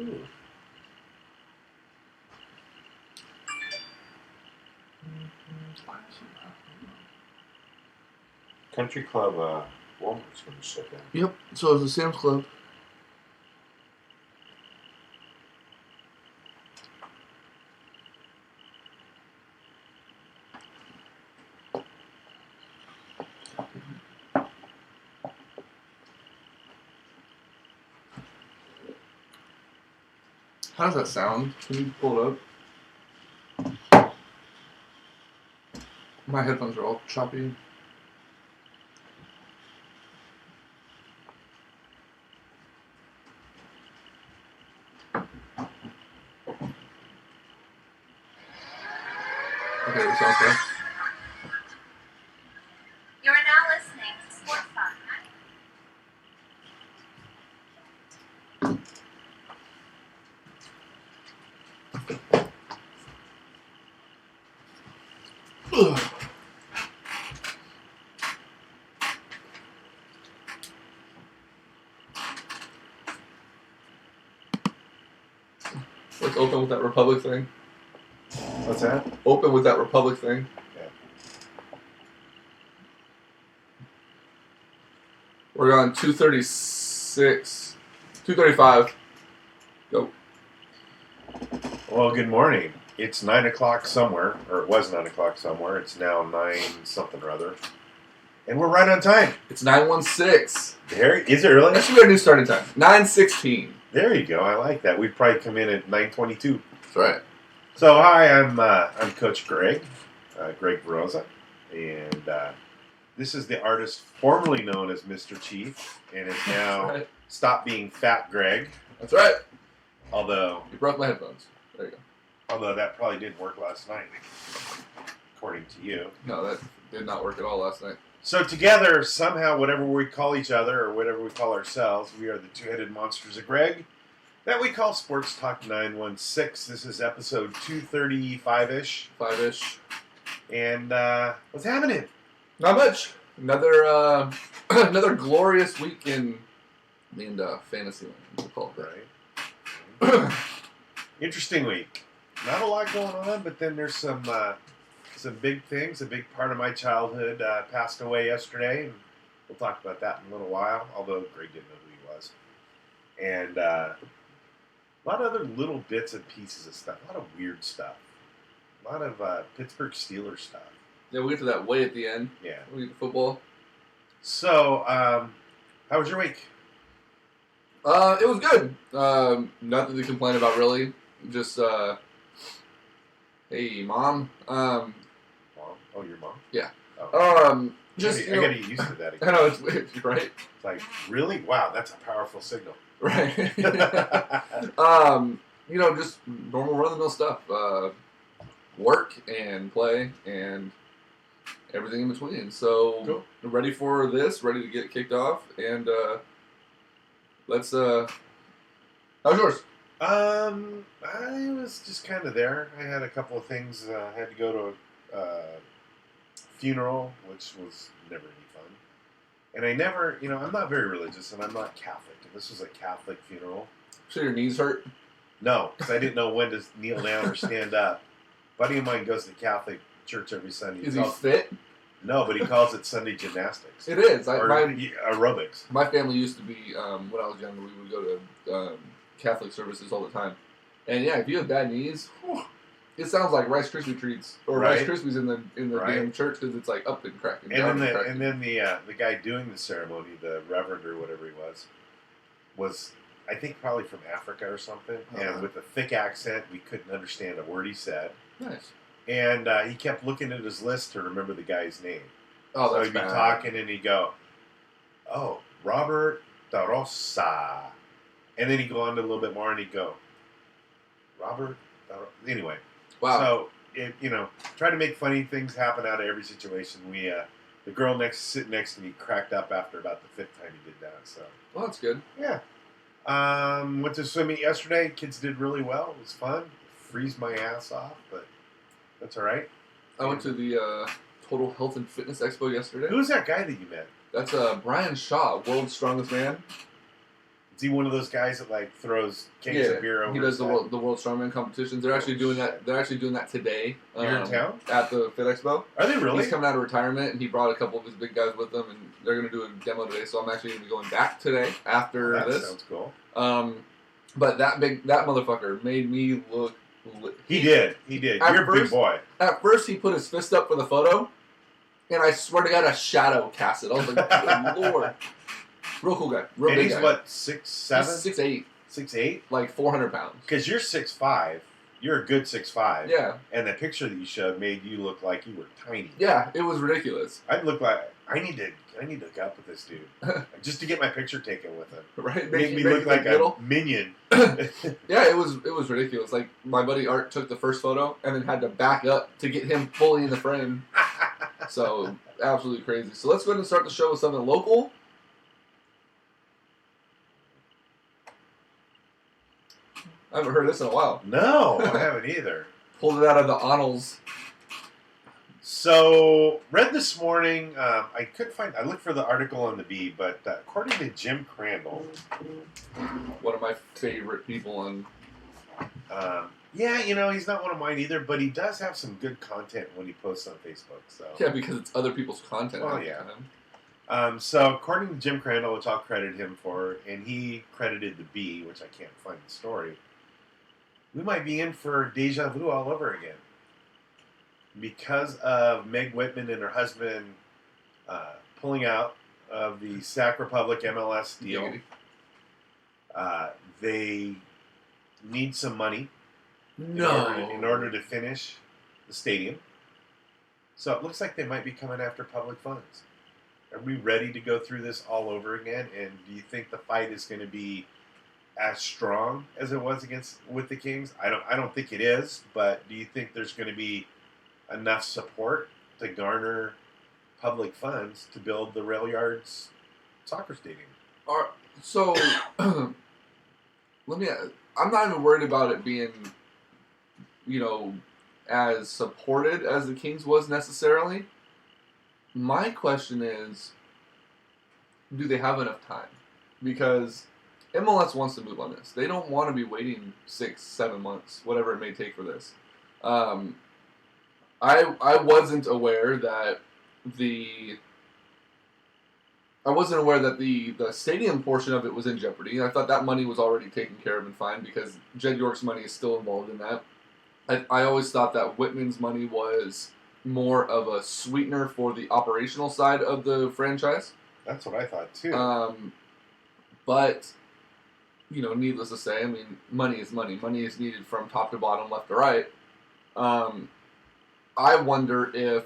Ooh. Country Club Walmart's going to shut down. Yep, so is the Sam's Club. How does that sound? Can you pull it up? My headphones are all choppy. Okay, that sounds good. You are now listening to Sports Talk. Ugh. Let's open with that Republic thing. What's that? Open with that Republic thing. Yeah. We're on 236. 235. Go. Well, good morning. It's 9 o'clock somewhere, or it was 9 o'clock somewhere. It's now 9 something or other. And we're right on time. It's 9:16. There, is it really? That should be our new starting time. 9:16. There you go. I like that. We'd probably come in at 9:22. That's right. So, hi, I'm Coach Greg, Greg Verosa, and this is the artist formerly known as Mr. Chief, and is now That's right. stopped being Fat Greg. That's right. Although You broke my headphones. There you go. that probably didn't work last night, according to you. No, that did not work at all last night. So together, somehow, whatever we call each other or whatever we call ourselves, we are the two-headed monsters of Greg that we call Sports Talk 916. This is episode 235-ish. 5-ish. And what's happening? Not much. Another another glorious week in fantasy land, we'll call it that. Right. Interesting week. Not a lot going on, but then there's some big things. A big part of my childhood passed away yesterday, and we'll talk about that in a little while, although Greg didn't know who he was. And a lot of other little bits and pieces of stuff. A lot of weird stuff. A lot of Pittsburgh Steelers stuff. Yeah, we'll get to that way at the end. Yeah. We'll get to football. So, how was your week? It was good. Nothing to complain about, really. Just, hey, Mom. Mom? Oh, your mom? Yeah. Oh. Just, I gotta get used to that again. I know, it's weird, right? It's like, really? Wow, that's a powerful signal. Right. Just normal run-of-the-mill stuff. Work and play and everything in between. So, Cool. Ready for this, ready to get kicked off, and let's, how's yours? I was just kind of there. I had a couple of things. I had to go to a funeral, which was never any fun. And I never, I'm not very religious, and I'm not Catholic. And this was a Catholic funeral. So your knees hurt? No, because I didn't know when to kneel down or stand up. A buddy of mine goes to Catholic church every Sunday. Is he fit? No, but he calls it Sunday gymnastics. It is. Or aerobics. My family used to be, when I was younger, we would go to Catholic services all the time. And yeah, if you have bad knees, it sounds like Rice Krispie treats or Right. Rice Krispies in the Right. damn church because it's like up and cracking. And down then cracking. the guy doing the ceremony, the reverend or whatever he was I think probably from Africa or something, and with a thick accent, we couldn't understand a word he said. Nice. And he kept looking at his list to remember the guy's name. Oh, So that's he'd be bad. talking and he'd go, "Oh, Robert Da Rosa," and then he'd go on to a little bit more and he'd go, "Robert Da Rosa." Anyway, Wow. so try to make funny things happen out of every situation. We the girl sitting next to me cracked up after about the fifth time he did that. So Well, that's good. yeah. Went to swim meet yesterday. Kids did really well. It was fun. Freeze my ass off, but that's all right. I went to the Total Health and Fitness Expo yesterday. Who's that guy that you met? That's Brian Shaw, World's Strongest Man. Is he one of those guys that like throws kegs of beer over? He does his the World Strongman competitions. They're actually doing that. They're actually doing that today. Here in town at the Fit Expo. Are they really? He's coming out of retirement, and he brought a couple of his big guys with him, and they're going to do a demo today. So I'm actually going to be going back today after this. That sounds cool. But that motherfucker made me look. He did. You're a big boy. At first, he put his fist up for the photo, and I swear to God, a shadow cast it. I was like, good Lord. Real cool guy. Real and big he's guy. what, 6'7"? He's 6'8". 6'8"? Like 400 pounds. Because you're 6'5". You're a good 6'5". Yeah. And the picture that you showed made you look like you were tiny. Yeah, it was ridiculous. I'd look like I need to hook up with this dude just to get my picture taken with him. Right? Make me look like a minion. Yeah, it was ridiculous. Like my buddy Art took the first photo and then had to back up to get him fully in the frame. So absolutely crazy. So let's go ahead and start the show with something local. I haven't heard this in a while. No, I haven't either. Pulled it out of the annals. So, read this morning, I couldn't find, I looked for the article on the Bee, but according to Jim Crandall, one of my favorite people on. Yeah, you know, he's not one of mine either, but he does have some good content when he posts on Facebook. So yeah, because it's other people's content. Well, yeah. So, according to Jim Crandall, which I'll credit him for, and he credited the Bee, which I can't find the story, we might be in for deja vu all over again. Because of Meg Whitman and her husband pulling out of the Sac Republic MLS deal, they need some money in order to finish the stadium. So it looks like they might be coming after public funds. Are we ready to go through this all over again? And do you think the fight is going to be as strong as it was with the Kings? I don't think it is, but do you think there's going to be enough support to garner public funds to build the Rail Yards soccer stadium? So, I'm not even worried about it being, as supported as the Kings was necessarily. My question is, do they have enough time? Because MLS wants to move on this. They don't want to be waiting 6-7 months, whatever it may take for this. I wasn't aware that the stadium portion of it was in jeopardy. I thought that money was already taken care of and fine because Jed York's money is still involved in that. I always thought that Whitman's money was more of a sweetener for the operational side of the franchise. That's what I thought too. But needless to say, I mean, money is money. Money is needed from top to bottom, left to right. I wonder if,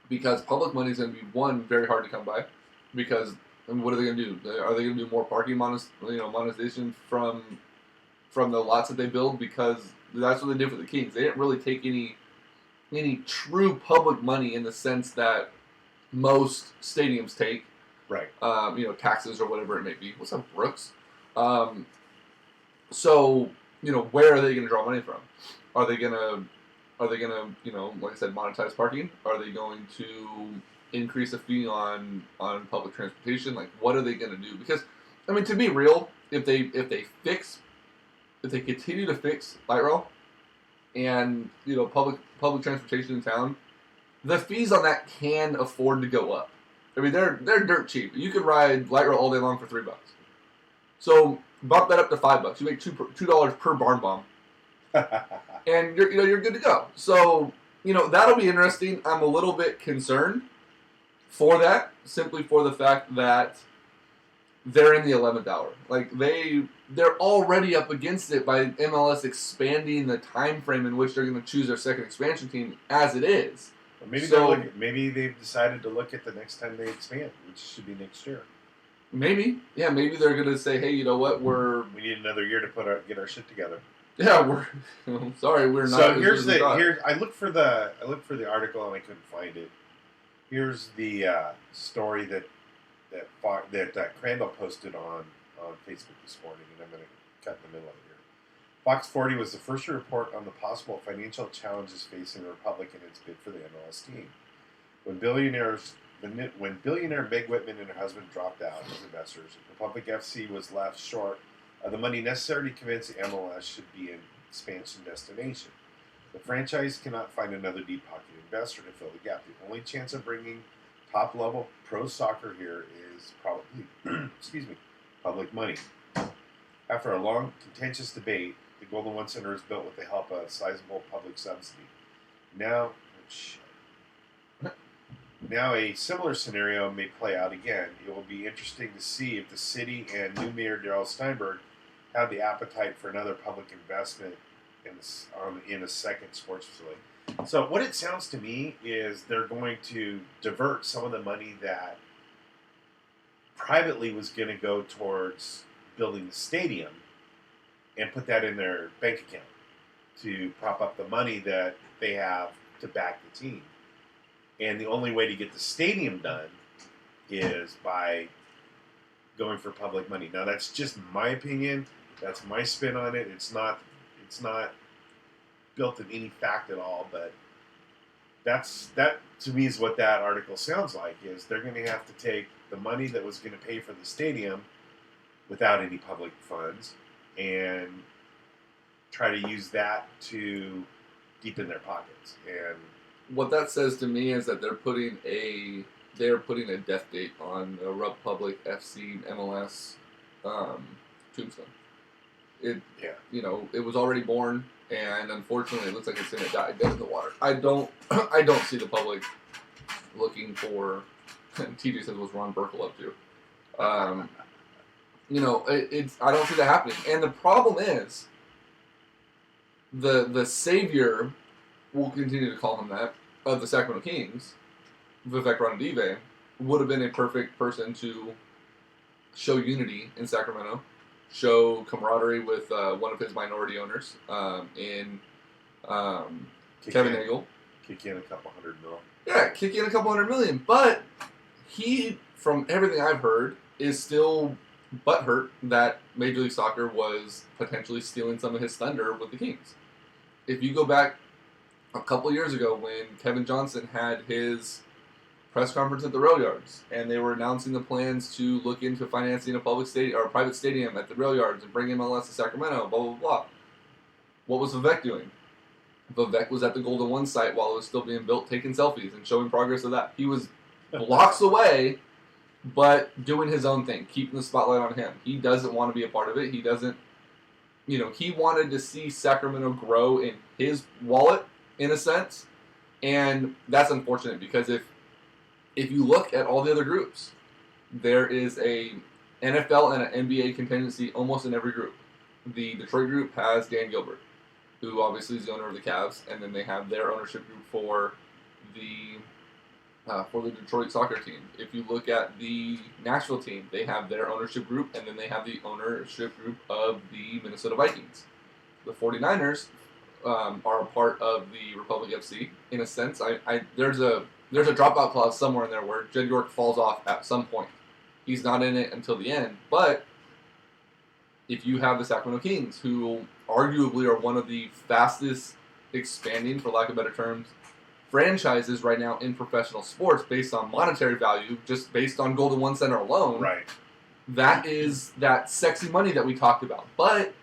because public money is going to be, one, very hard to come by, because, what are they going to do? Are they going to do more parking monetization from the lots that they build? Because that's what they did for the Kings. They didn't really take any true public money in the sense that most stadiums take. Right. Taxes or whatever it may be. What's up, Brooks? So, where are they going to draw money from? Are they going to, like I said, monetize parking? Are they going to increase a fee on public transportation? Like, what are they going to do? Because, to be real, if they continue to fix light rail and public transportation in town, the fees on that can afford to go up. They're dirt cheap. You could ride light rail all day long for $3. So bump that up to $5. You make $2 per barn bomb. And you're good to go. So, that'll be interesting. I'm a little bit concerned for that, simply for the fact that they're in the 11th hour. Like, they're already up against it by MLS expanding the time frame in which they're going to choose their second expansion team as it is. Well, maybe they've decided to look at the next time they expand, which should be next year. Maybe. Yeah, maybe they're going to say, hey, you know what, we need another year to get our shit together. Yeah, we're sorry, we're not. So I looked for the article and I couldn't find it. Here's the story that Crandall posted on Facebook this morning, and I'm going to cut in the middle of it here. Fox 40 was the first to report on the possible financial challenges facing the Republic in its bid for the MLS team. When billionaires when billionaire Meg Whitman and her husband dropped out as investors, Republic FC was left short of the money necessary to convince the MLS should be an expansion destination. The franchise cannot find another deep-pocketed investor to fill the gap. The only chance of bringing top-level pro soccer here is probably, public money. After a long, contentious debate, the Golden One Center is built with the help of sizable public subsidy. Now a similar scenario may play out again. It will be interesting to see if the city and new mayor Darrell Steinberg have the appetite for another public investment in a second sports facility. So what it sounds to me is they're going to divert some of the money that privately was going to go towards building the stadium and put that in their bank account to prop up the money that they have to back the team. And the only way to get the stadium done is by going for public money. Now that's just my opinion. That's my spin on it. It's not built in any fact at all, but that to me is what that article sounds like, is they're going to have to take the money that was going to pay for the stadium without any public funds and try to use that to deepen their pockets. And what that says to me is that they're putting a death date on the Republic FC MLS tombstone. It was already born, and unfortunately, it looks like it's going to die dead in the water. I don't see the public looking for. TJ says, "What's Ron Burkle up to?" I don't see that happening. And the problem is, the savior, we'll continue to call him that, of the Sacramento Kings, Vivek Ranadive, would have been a perfect person to show unity in Sacramento, show camaraderie with one of his minority owners in Kevin Nagel. Kick in a couple $100 million. Yeah, kick in a couple $100 million. But he, from everything I've heard, is still butthurt that Major League Soccer was potentially stealing some of his thunder with the Kings. If you go back a couple years ago when Kevin Johnson had his press conference at the Rail Yards, and they were announcing the plans to look into financing a public stadium or a private stadium at the Rail Yards and bring MLS to Sacramento, blah, blah, blah. What was Vivek doing? Vivek was at the Golden One site while it was still being built, taking selfies and showing progress of that. He was blocks away, but doing his own thing, keeping the spotlight on him. He doesn't want to be a part of it. He doesn't, he wanted to see Sacramento grow in his wallet, in a sense, and that's unfortunate because if you look at all the other groups, there is a NFL and an NBA contingency almost in every group. The Detroit group has Dan Gilbert, who obviously is the owner of the Cavs, and then they have their ownership group for the Detroit soccer team. If you look at the Nashville team, they have their ownership group, and then they have the ownership group of the Minnesota Vikings. The 49ers are a part of the Republic FC, in a sense. There's a dropout clause somewhere in there where Jed York falls off at some point. He's not in it until the end. But if you have the Sacramento Kings, who arguably are one of the fastest expanding, for lack of better terms, franchises right now in professional sports based on monetary value, just based on Golden One Center alone, right? That is that sexy money that we talked about. But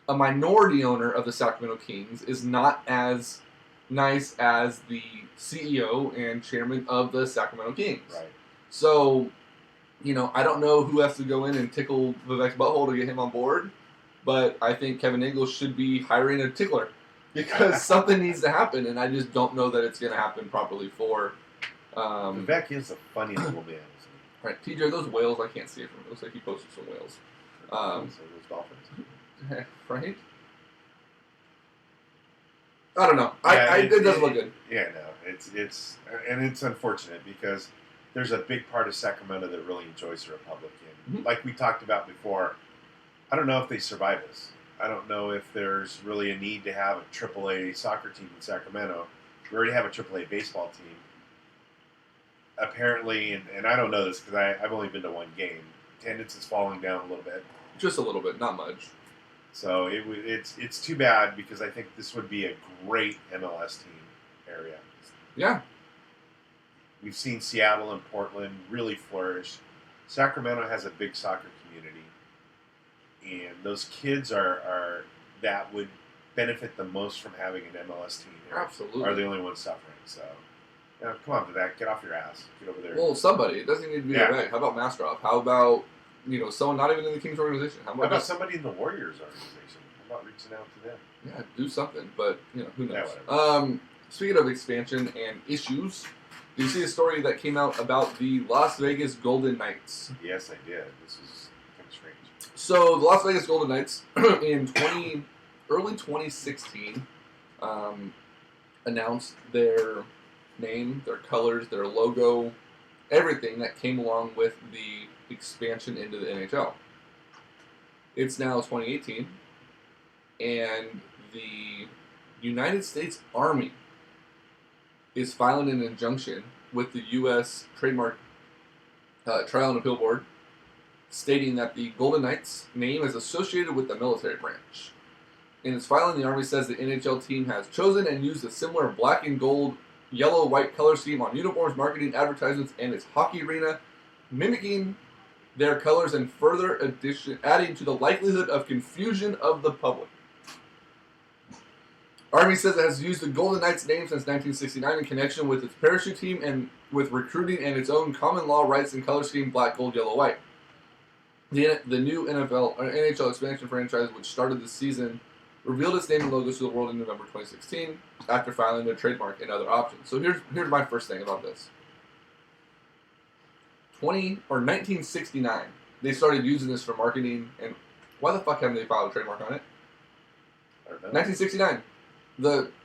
a minority owner of the Sacramento Kings is not as nice as the CEO and chairman of the Sacramento Kings. Right. So, I don't know who has to go in and tickle Vivek's butthole to get him on board, but I think Kevin Nagel should be hiring a tickler because something needs to happen, and I just don't know that it's going to happen properly for... Vivek is a funny little man. Right, TJ, those whales, I can't see it from it. It looks like he posted some whales. So those dolphins. Right? I don't know. It doesn't look good. Yeah, no. It's unfortunate because there's a big part of Sacramento that really enjoys the Republic. And like we talked about before, I don't know if they survive this. I don't know if there's really a need to have a AAA soccer team in Sacramento. We already have a AAA baseball team. Apparently, and I don't know this because I've only been to one game, attendance is falling down a little bit. Just a little bit, not much. So it's too bad because I think this would be a great MLS team area. Yeah. We've seen Seattle and Portland really flourish. Sacramento has a big soccer community, and those kids are that would benefit the most from having an MLS team here. Absolutely. Are the only ones suffering. So, come on, Vivek, get off your ass. Get over there. Well, somebody. It doesn't need to be Vivek. How about Mastrov? How about someone not even in the Kings organization? How about somebody in the Warriors organization? How about reaching out to them? Yeah, do something. But who knows? Yeah, speaking of expansion and issues, did you see a story that came out about the Las Vegas Golden Knights? Yes, I did. This is kind of strange. So the Las Vegas Golden Knights in early 2016 announced their name, their colors, their logo, everything that came along with the expansion into the NHL. It's now 2018, and the United States Army is filing an injunction with the U.S. Trademark Trial and Appeal Board, stating that the Golden Knights name is associated with the military branch. In its filing, the Army says the NHL team has chosen and used a similar black and gold, yellow-white color scheme on uniforms, marketing, advertisements, and its hockey arena, mimicking their colors and adding to the likelihood of confusion of the public. Army says it has used the Golden Knights name since 1969 in connection with its parachute team and with recruiting and its own common law rights and color scheme black, gold, yellow, white. The new NHL expansion franchise, which started this season, revealed its name and logos to the world in November 2016 after filing their trademark and other options. So here's my first thing about this. 1969, they started using this for marketing, and why the fuck haven't they filed a trademark on it? I don't know. 1969.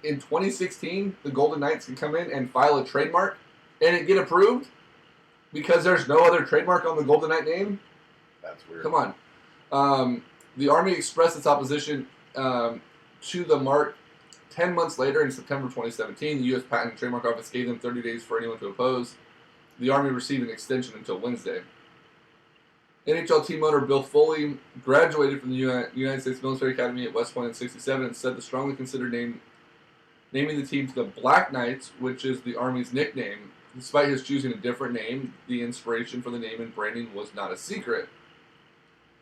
In 2016, the Golden Knights can come in and file a trademark and it get approved because there's no other trademark on the Golden Knight name. That's weird. Come on. The Army expressed its opposition to the mark 10 months later in September 2017. The U.S. Patent and Trademark Office gave them 30 days for anyone to oppose. The Army received an extension until Wednesday. NHL team owner Bill Foley graduated from the United States Military Academy at West Point in 1967 and said to strongly consider naming the team to the Black Knights, which is the Army's nickname. Despite his choosing a different name, the inspiration for the name and branding was not a secret.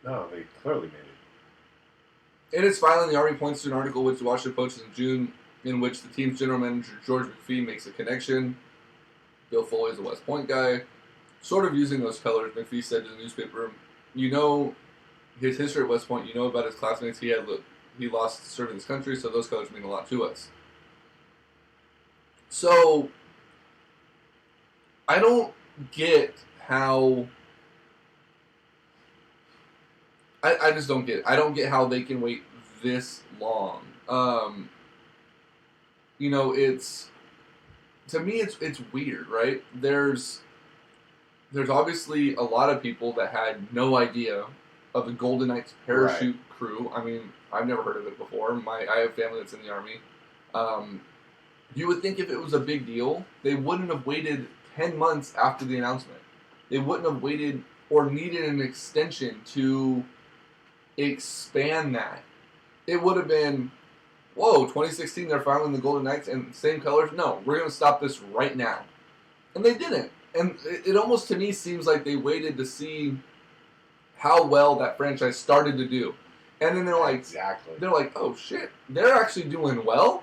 No, they clearly made it. In its filing, the Army points to an article which the Washington Post in June in which the team's general manager George McPhee makes a connection. Bill Foley is a West Point guy. Sort of using those colors, McPhee said to the newspaper, his history at West Point, about his classmates, he lost serving his country, so those colors mean a lot to us. So, I don't get how... I just don't get it. I don't get how they can wait this long. It's... To me, it's weird, right? There's obviously a lot of people that had no idea of the Golden Knights parachute crew. I mean, I've never heard of it before. I have family that's in the Army. You would think if it was a big deal, they wouldn't have waited 10 months after the announcement. They wouldn't have waited or needed an extension to expand that. It would have been, 2016 they're filing the Golden Knights and same colors? No, we're going to stop this right now. And they didn't. And it almost to me seems like they waited to see how well that franchise started to do. And then they're like, oh shit, they're actually doing well.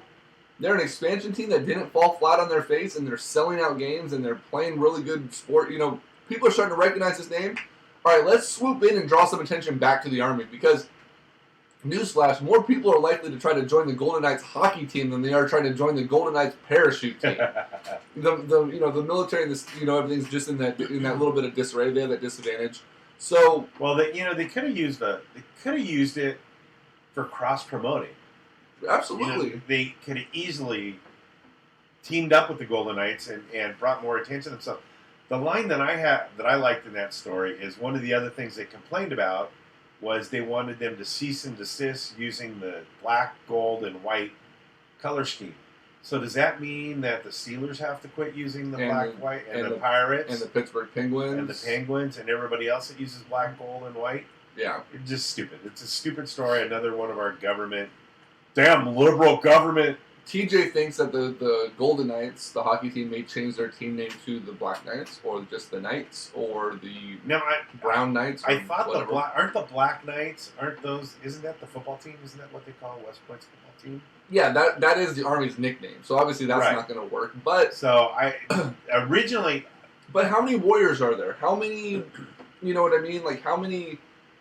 They're an expansion team that didn't fall flat on their face, and they're selling out games, and they're playing really good sport. People are starting to recognize this name. All right, let's swoop in and draw some attention back to the Army because, newsflash, more people are likely to try to join the Golden Knights hockey team than they are trying to join the Golden Knights parachute team. The military and this, everything's just in that little bit of disarray. They have that disadvantage. So they could have used it for cross promoting. Absolutely, they could have easily teamed up with the Golden Knights and brought more attention to themselves. The line that I liked in that story is one of the other things they complained about was they wanted them to cease and desist using the black, gold, and white color scheme. So does that mean that the Steelers have to quit using the black, white, and the Pirates? And the Pittsburgh Penguins. And the Penguins and everybody else that uses black, gold, and white? Yeah. It's just stupid. It's a stupid story. Another one of our government, damn liberal government TJ thinks that the Golden Knights, the hockey team, may change their team name to the Black Knights, or just the Knights, or the Brown Knights. I thought whatever. aren't the Black Knights? Aren't those? Isn't that the football team? Isn't that what they call West Point's football team? Yeah, that is the Army's nickname. So obviously that's Right. not going to work. But so I originally. But how many Warriors are there? How many? You know what I mean? Like how many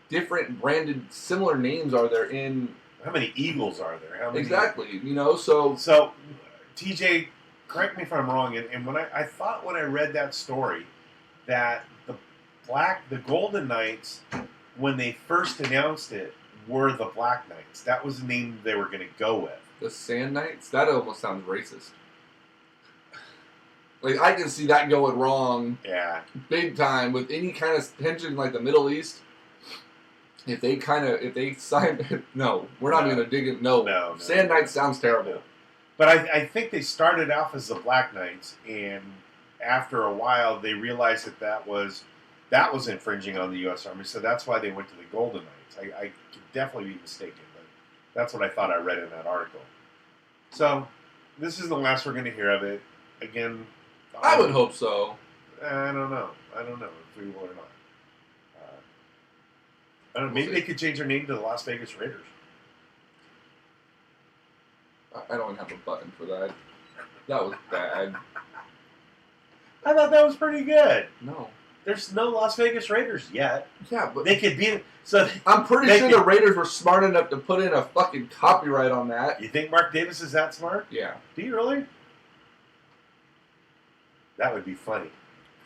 different branded similar names are there in? How many Eagles are there? How many? Exactly. You know, so TJ, correct me if I'm wrong. And when I thought when I read that story that the Golden Knights, when they first announced it, were the Black Knights. That was the name they were going to go with. The Sand Knights? That almost sounds racist. Like I can see that going wrong. Yeah. Big time with any kind of tension like the Middle East. If they sign, no, we're not going to dig it. No. Sand Knights sounds terrible. No. But I think they started off as the Black Knights, and after a while they realized that was infringing on the U.S. Army, so that's why they went to the Golden Knights. I could definitely be mistaken, but that's what I thought I read in that article. So this is the last we're going to hear of it. Again, I would hope so. I don't know if we will or not. I don't know, maybe they could change their name to the Las Vegas Raiders. I don't have a button for that. That was bad. I thought that was pretty good. No. There's no Las Vegas Raiders yet. Yeah, but they could be. So I'm pretty sure the Raiders were smart enough to put in a fucking copyright on that. You think Mark Davis is that smart? Yeah. Do you really? That would be funny.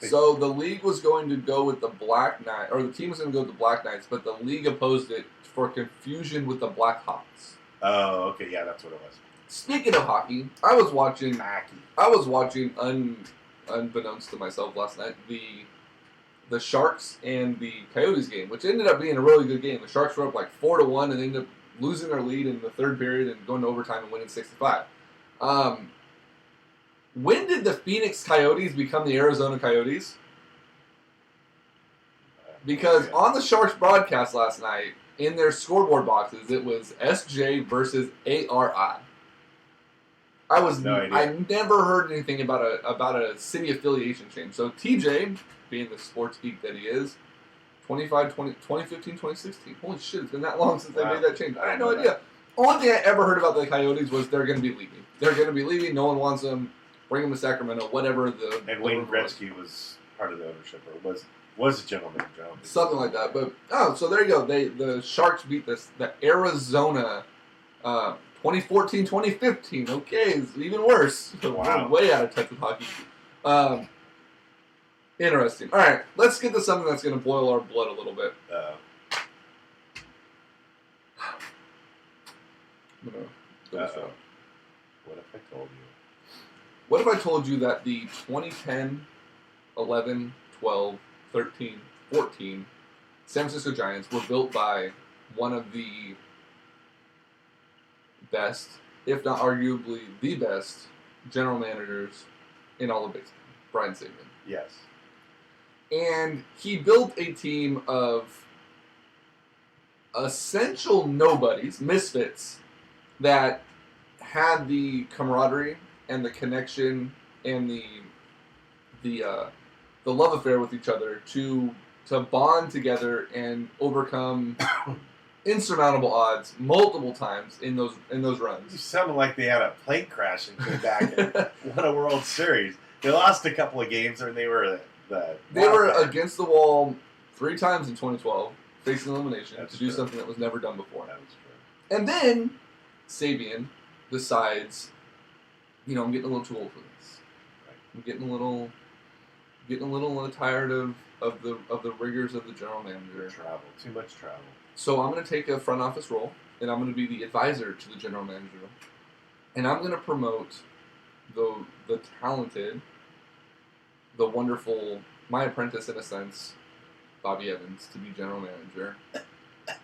So the league was going to go with the Black Knights, or the team was going to go with the Black Knights, but the league opposed it for confusion with the Black Hawks. Oh, okay, yeah, that's what it was. Speaking of hockey, I was watching, unbeknownst to myself last night, the Sharks and the Coyotes game, which ended up being a really good game. The Sharks were up like 4-1, and they ended up losing their lead in the third period and going to overtime and winning 6-5. When did the Phoenix Coyotes become the Arizona Coyotes? Because on the Sharks broadcast last night, in their scoreboard boxes, it was SJ versus ARI. I never heard anything about a city affiliation change. So TJ, being the sports geek that he is, 2015, 2016. Holy shit, it's been that long since they made that change. I had no idea. Only thing I ever heard about the Coyotes was they're going to be leaving. They're going to be leaving. No one wants them. Bring them to Sacramento. Whatever the. And Wayne Gretzky was part of the ownership, or was a gentleman. Something like that. But so there you go. The Sharks beat the Arizona. 2014, 2015. Okay, it's even worse. Wow. We're way out of touch with hockey. Interesting. All right, let's get to something that's going to boil our blood a little bit. What if I told you? What if I told you that the 2010, 11, 12, 13, 14 San Francisco Giants were built by one of the best, if not arguably the best, general managers in all of baseball, Brian Saban. Yes. And he built a team of essential nobodies, misfits, that had the camaraderie and the connection and the love affair with each other to bond together and overcome insurmountable odds multiple times in those runs. You sounded like they had a plane crash and came back and won a World Series. They lost a couple of games, and they were against the wall 3 times in 2012, facing elimination to do something that was never done before. That was true. And then Sabian decides, I'm getting a little too old for this. I'm getting a little tired of the rigors of the general manager. Too much travel. So I'm going to take a front office role, and I'm going to be the advisor to the general manager, and I'm going to promote the talented, the wonderful, my apprentice in a sense, Bobby Evans, to be general manager.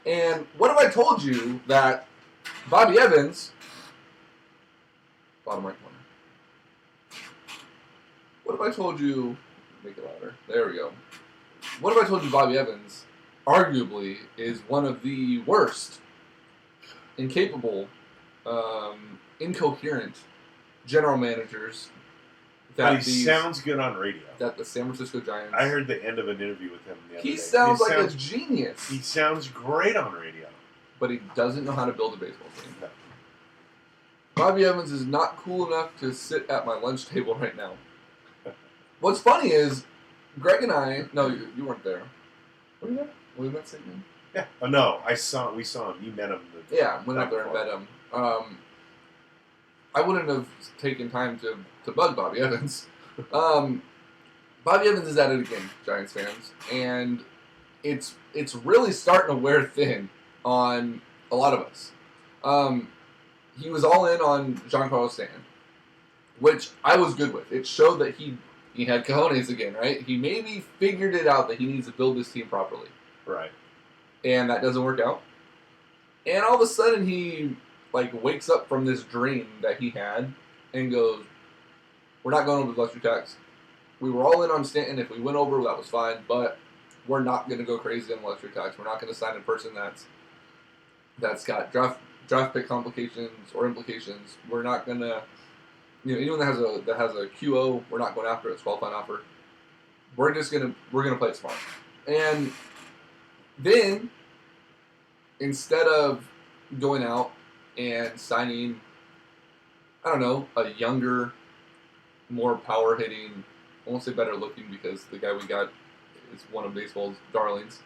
And what if I told you that Bobby Evans, bottom right corner. What if I told you, make it louder, there we go. What if I told you Bobby Evans, arguably, is one of the worst, incapable incoherent general managers But he sounds good on radio. That the San Francisco Giants. I heard the end of an interview with him the other day. He sounds like a genius. He sounds great on radio. But he doesn't know how to build a baseball team. No. Bobby Evans is not cool enough to sit at my lunch table right now. What's funny is, Greg and I... No, you weren't there. Were you there? Were we met Sigmund? Yeah. Oh, no. We saw him. You met him. Yeah, went up there and met him. I wouldn't have taken time to bug Bobby Evans. Bobby Evans is at it again, Giants fans. And it's really starting to wear thin on a lot of us. He was all in on Giancarlo Stanton, which I was good with. It showed that he had cojones again, right? He maybe figured it out that he needs to build this team properly. Right. And that doesn't work out. And all of a sudden he wakes up from this dream that he had and goes, we're not going over the luxury tax. We were all in on Stanton. If we went over, that was fine, but we're not going to go crazy on the luxury tax. We're not going to sign a person that's got draft pick complications or implications. We're not going to, anyone that has a QO, we're not going after it. It's qualifying offer. We're gonna play it smart. And then instead of going out and signing, I don't know, a younger, more power hitting, I won't say better looking because the guy we got is one of baseball's darlings.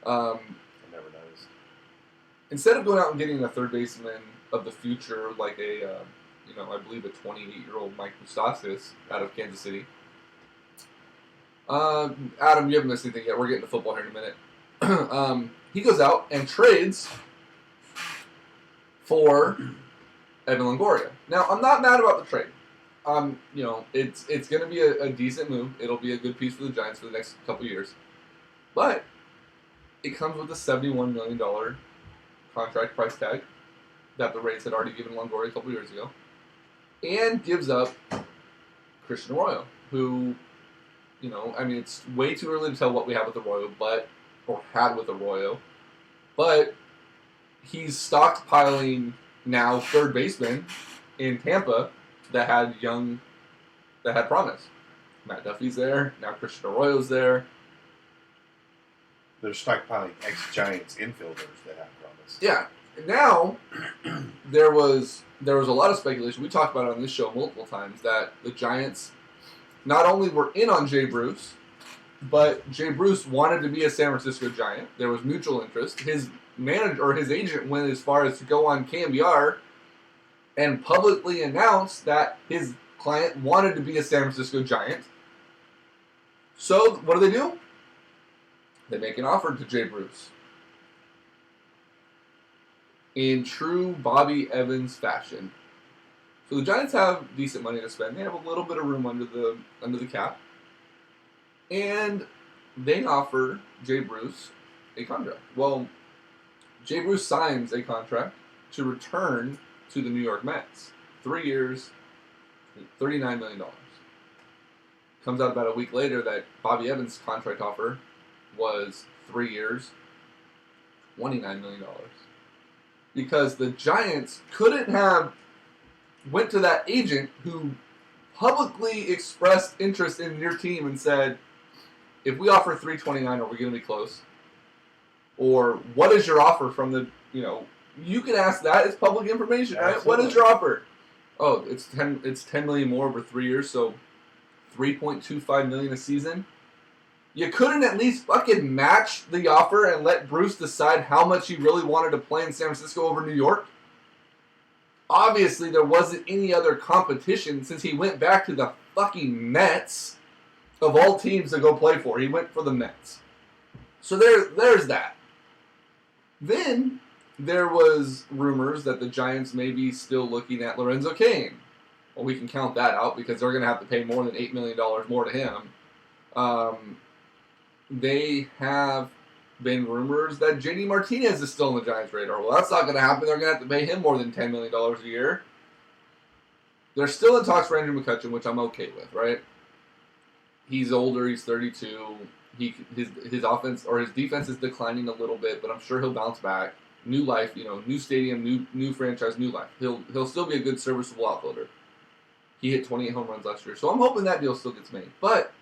I never noticed. Instead of going out and getting a third baseman of the future, like I believe a 28-year-old Mike Moustakas out of Kansas City. Adam, you haven't missed anything yet. We're getting to football here in a minute. He goes out and trades for Evan Longoria. Now, I'm not mad about the trade. It's going to be a decent move. It'll be a good piece for the Giants for the next couple years. But it comes with a $71 million contract price tag that the Rays had already given Longoria a couple years ago. And gives up Christian Arroyo, who, it's way too early to tell what we have with Arroyo, or had with Arroyo. But he's stockpiling now third baseman in Tampa that had promise. Matt Duffy's there. Now Christian Arroyo's there. They're stockpiling ex-Giants infielders that have promise. Yeah. Now, there was a lot of speculation. We talked about it on this show multiple times that the Giants not only were in on Jay Bruce, but Jay Bruce wanted to be a San Francisco Giant. There was mutual interest. His manager or his agent went as far as to go on KMBR and publicly announce that his client wanted to be a San Francisco Giant. So, what do? They make an offer to Jay Bruce. In true Bobby Evans fashion. So the Giants have decent money to spend. They have a little bit of room under the cap. And they offer Jay Bruce a contract. Well, Jay Bruce signs a contract to return to the New York Mets. 3 years, $39 million. Comes out about a week later that Bobby Evans' contract offer was 3 years, $29 million. Because the Giants couldn't have went to that agent who publicly expressed interest in your team and said, if we offer $329, are we going to be close? Or what is your offer from the, you can ask that. It's public information, right? Absolutely. What is your offer? Oh, it's $10 million more over 3 years, so $3.25 million a season. You couldn't at least fucking match the offer and let Bruce decide how much he really wanted to play in San Francisco over New York? Obviously, there wasn't any other competition since he went back to the fucking Mets of all teams to go play for. He went for the Mets. So there's that. Then there was rumors that the Giants may be still looking at Lorenzo Cain. Well, we can count that out because they're going to have to pay more than $8 million more to him. They have been rumors that JD Martinez is still on the Giants' radar. Well, that's not going to happen. They're going to have to pay him more than $10 million a year. They're still in talks for Andrew McCutchen, which I'm okay with, right? He's older. He's 32. His offense or his defense is declining a little bit, but I'm sure he'll bounce back. new life, new stadium, new franchise, new life. He'll still be a good serviceable outfielder. He hit 28 home runs last year, so I'm hoping that deal still gets made. But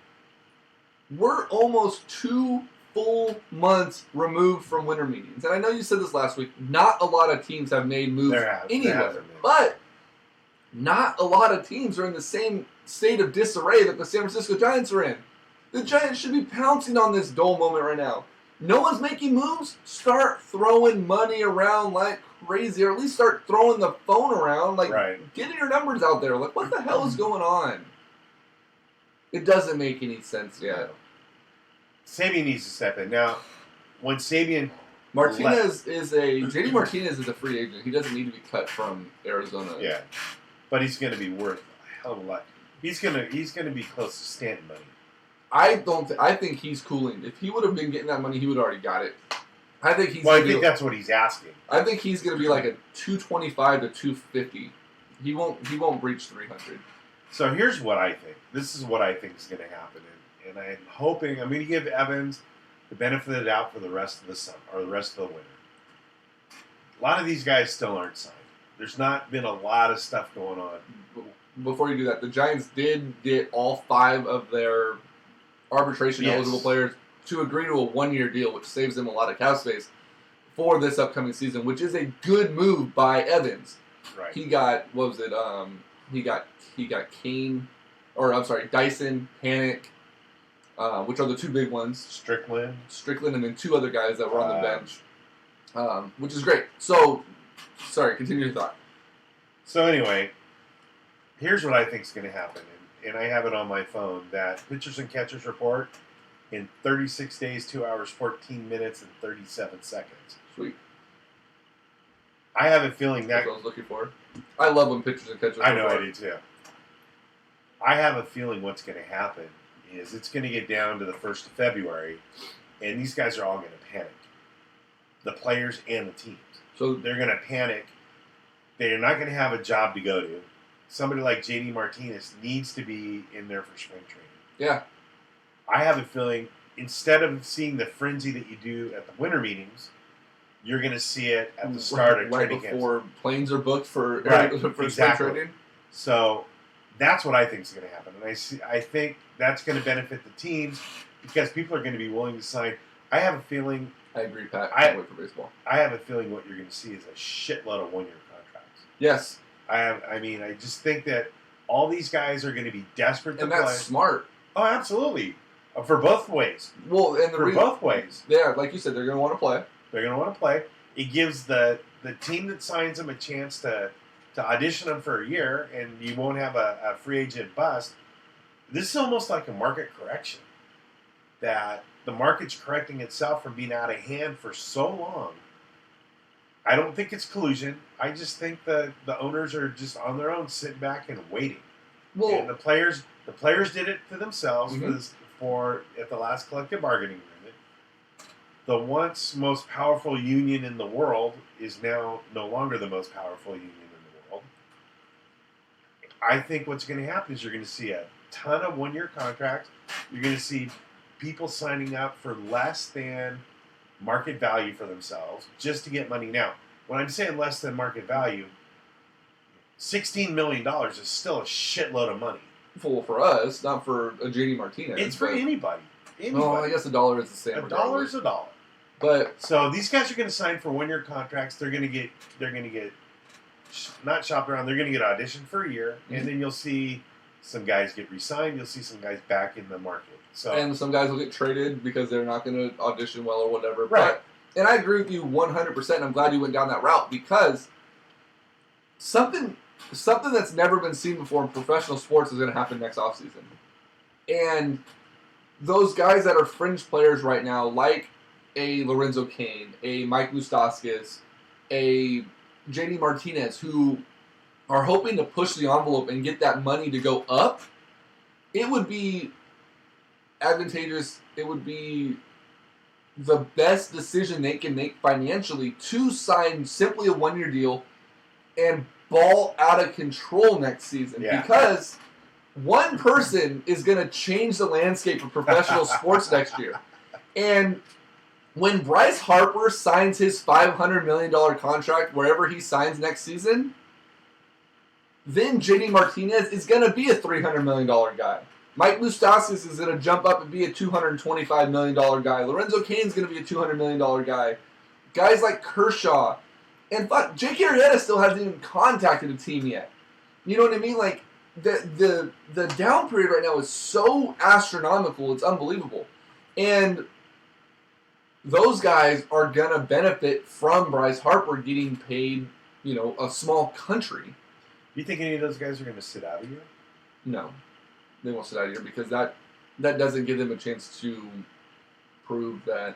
we're almost 2 full months removed from winter meetings, and I know you said this last week. Not a lot of teams have made moves anywhere, but not a lot of teams are in the same state of disarray that the San Francisco Giants are in. The Giants should be pouncing on this dull moment right now. No one's making moves. Start throwing money around like crazy, or at least start throwing the phone around, getting your numbers out there. Like, what the hell is going on? It doesn't make any sense yet. Sabian needs to step in. Now, when Sabian... JD Martinez is a free agent. He doesn't need to be cut from Arizona. Yeah. But he's going to be worth a hell of a lot. He's going to be close to Stanton money. I think he's cooling. If he would have been getting that money, he would have already got it. I think that's what he's asking. I think he's going to be like a 225 to 250. He won't breach 300. So here's what I think. This is what I think is going to happen, and I'm hoping I'm going to give Evans the benefit of the doubt for the rest of the summer or the rest of the winter. A lot of these guys still aren't signed. There's not been a lot of stuff going on. Before you do that, the Giants did get all 5 of their arbitration-eligible players to agree to a 1-year deal, which saves them a lot of cap space for this upcoming season, which is a good move by Evans. Right. He got, what was it? He got Kane, or I'm sorry, Dyson, Panic, which are the 2 big ones. Strickland, and then 2 other guys that were on the bench, which is great. So, sorry, continue your thought. So anyway, here's what I think is going to happen, and I have it on my phone, that pitchers and catchers report in 36 days, 2 hours, 14 minutes, and 37 seconds. Sweet. I have a feeling That's what I was looking for. I love when pitchers and catchers report. I know, I do too. I have a feeling what's going to happen is it's going to get down to the 1st of February, and these guys are all going to panic. The players and the teams. So they're going to panic. They're not going to have a job to go to. Somebody like JD Martinez needs to be in there for spring training. Yeah. I have a feeling instead of seeing the frenzy that you do at the winter meetings, you're going to see it at the start of training camps. Before planes are booked for exactly. spring training. So that's what I think is going to happen. And I think that's going to benefit the teams because people are going to be willing to sign. I have a feeling... I agree, Pat. I can't wait for baseball. I have a feeling what you're going to see is a shitload of 1-year contracts. Yes. I just think that all these guys are going to be desperate to play. And that's smart. Oh, absolutely. For both ways. Well, and both ways. Yeah, like you said, they're going to want to play. They're going to want to play. It gives the team that signs them a chance to audition them for a year, and you won't have a free agent bust. This is almost like a market correction. That the market's correcting itself from being out of hand for so long. I don't think it's collusion. I just think the owners are just on their own, sitting back and waiting. Well, and the players did it to themselves at the last collective bargaining agreement. The once most powerful union in the world is now no longer the most powerful union in the world. I think what's going to happen is you're going to see a ton of 1-year contracts. You're going to see people signing up for less than market value for themselves just to get money. Now, when I'm saying less than market value, $16 million is still a shitload of money. Well, for us, not for a JD Martinez. It's for anybody. Well, I guess $1 is the same. $1 is $1. But so these guys are going to sign for 1-year contracts. They're going to get not shopped around. They're going to get auditioned for a year, and then you'll see some guys get re-signed. You'll see some guys back in the market. And some guys will get traded because they're not going to audition well or whatever. Right. And I agree with you 100%. I'm glad you went down that route because something that's never been seen before in professional sports is going to happen next offseason. And those guys that are fringe players right now, like a Lorenzo Cain, a Mike Moustakas, a JD Martinez, who are hoping to push the envelope and get that money to go up, it would be advantageous. It would be the best decision they can make financially to sign simply a 1-year deal and ball out of control next season because one person is going to change the landscape of professional sports next year. And When Bryce Harper signs his $500 million contract wherever he signs next season, then JD Martinez is going to be a $300 million guy. Mike Moustakas is going to jump up and be a $225 million guy. Lorenzo Cain's going to be a $200 million guy. Guys like Kershaw. And fuck, Jake Arrieta still hasn't even contacted a team yet. You know what I mean? Like, the down period right now is so astronomical, it's unbelievable. And those guys are going to benefit from Bryce Harper getting paid, a small country. Do you think any of those guys are going to sit out of here? No. They won't sit out here because that doesn't give them a chance to prove that,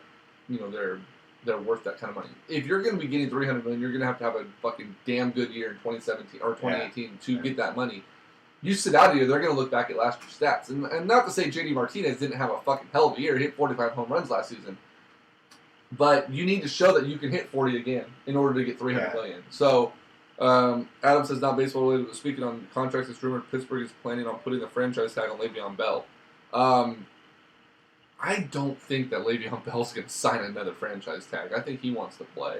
they're worth that kind of money. If you're going to be getting $300 million, you're going to have a fucking damn good year in 2017 or 2018 to get that money. You sit out of here, they're going to look back at last year's stats. And not to say JD Martinez didn't have a fucking hell of a year. He hit 45 home runs last season. But you need to show that you can hit 40 again in order to get $300 million. So, Adam says, not baseball related, but speaking on contracts, it's rumored Pittsburgh is planning on putting the franchise tag on Le'Veon Bell. I don't think that Le'Veon Bell's going to sign another franchise tag. I think he wants to play.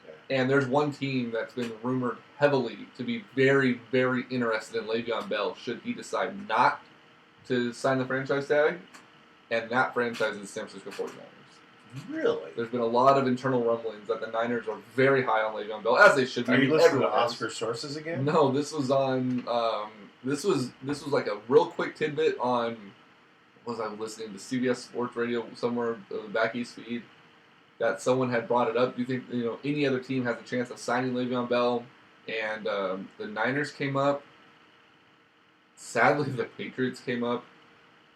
Yeah. And there's one team that's been rumored heavily to be very, very interested in Le'Veon Bell should he decide not to sign the franchise tag, and that franchise is San Francisco 49ers. Really? There's been a lot of internal rumblings that the Niners are very high on Le'Veon Bell, as they should be. Are you listening to Oscar sources again? No, this was on. This was like a real quick tidbit on. Was I listening to CBS Sports Radio somewhere back east feed that someone had brought it up? Do you think any other team has a chance of signing Le'Veon Bell? And the Niners came up. Sadly, the Patriots came up.